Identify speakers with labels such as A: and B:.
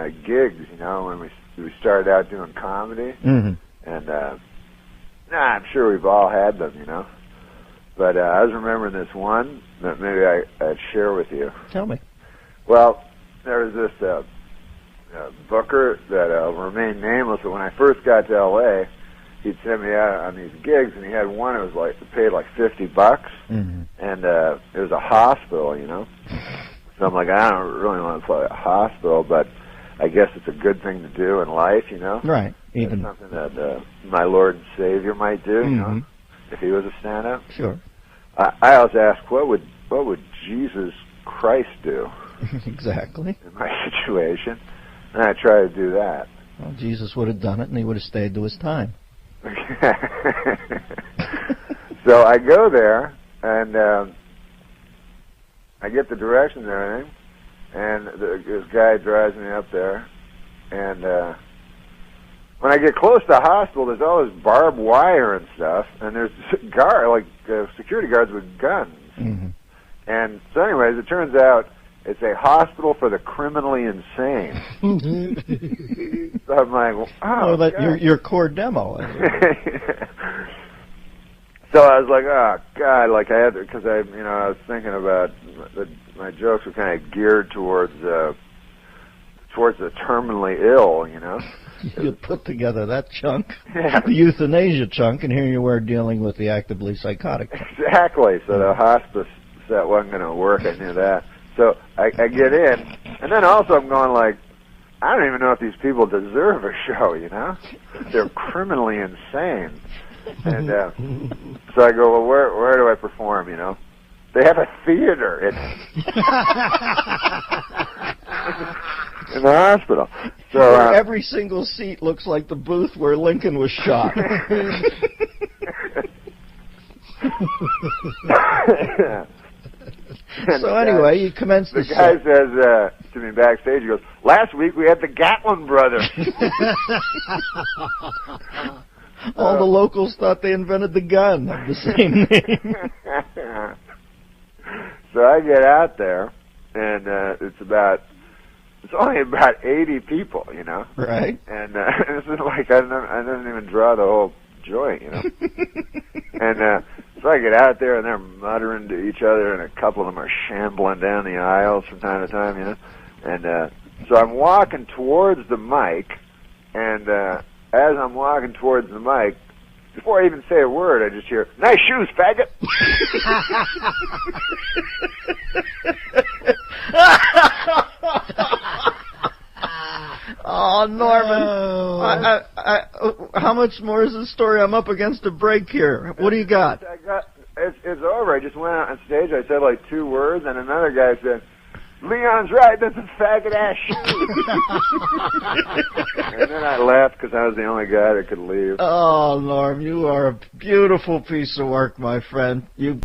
A: gigs, you know, when we started out doing comedy. And I'm sure we've all had them, you know. But I was remembering this one that maybe I'd share with you.
B: Tell me.
A: Well, there was this booker that remained nameless, but when I first got to L.A., he'd send me out on these gigs, and he had one that was like paid like $50, and it was a hospital, you know. So I'm like, I don't really want to play a hospital, but I guess it's a good thing to do in life, you know.
B: Right. Even
A: it's something that my Lord and Savior might do, you know, if he was a stand-up.
B: Sure.
A: I always ask, what would Jesus Christ do?
B: Exactly.
A: In my situation, and I try to do that.
B: Well, Jesus would have done it, and he would have stayed to his time.
A: So I go there, and I get the directions and everything, and this guy drives me up there, and when I get close to the hospital, there's all this barbed wire and stuff, and there's security guards with guns. And so anyways, it turns out it's a hospital for the criminally insane. So I'm like, oh,
B: well, your core demo.
A: So I was like, oh God, like I had to, because I was thinking about my jokes were kind of geared towards the terminally ill, you know.
B: You put together that chunk, the euthanasia chunk, and here you were dealing with the actively psychotic.
A: Exactly. So the hospice set wasn't going to work. I knew that. So I get in, and then also I'm going like, I don't even know if these people deserve a show, you know? They're criminally insane. And so I go, well, where do I perform, you know? They have a theater in the hospital. So
B: every single seat looks like the booth where Lincoln was shot. So anyway, you commence the
A: guy says to me backstage, he goes, last week we had the Gatlin brothers.
B: All the locals thought they invented the gun of the same name.
A: So I get out there, and it's only about 80 people, you know.
B: Right.
A: And this is like, I didn't even draw the whole joint, you know. And so I get out there, and they're muttering to each other, and a couple of them are shambling down the aisles from time to time, you know. And so I'm walking towards the mic, and as I'm walking towards the mic, before I even say a word, I just hear, nice shoes, faggot!
B: Oh, Norman. How much more is the story? I'm up against a break here. What do you got?
A: It's over. I just went out on stage. I said like 2 words, and another guy said, Leon's right, that's a faggot-ass shoe. And then I left because I was the only guy that could leave.
B: Oh, Norm, you are a beautiful piece of work, my friend. You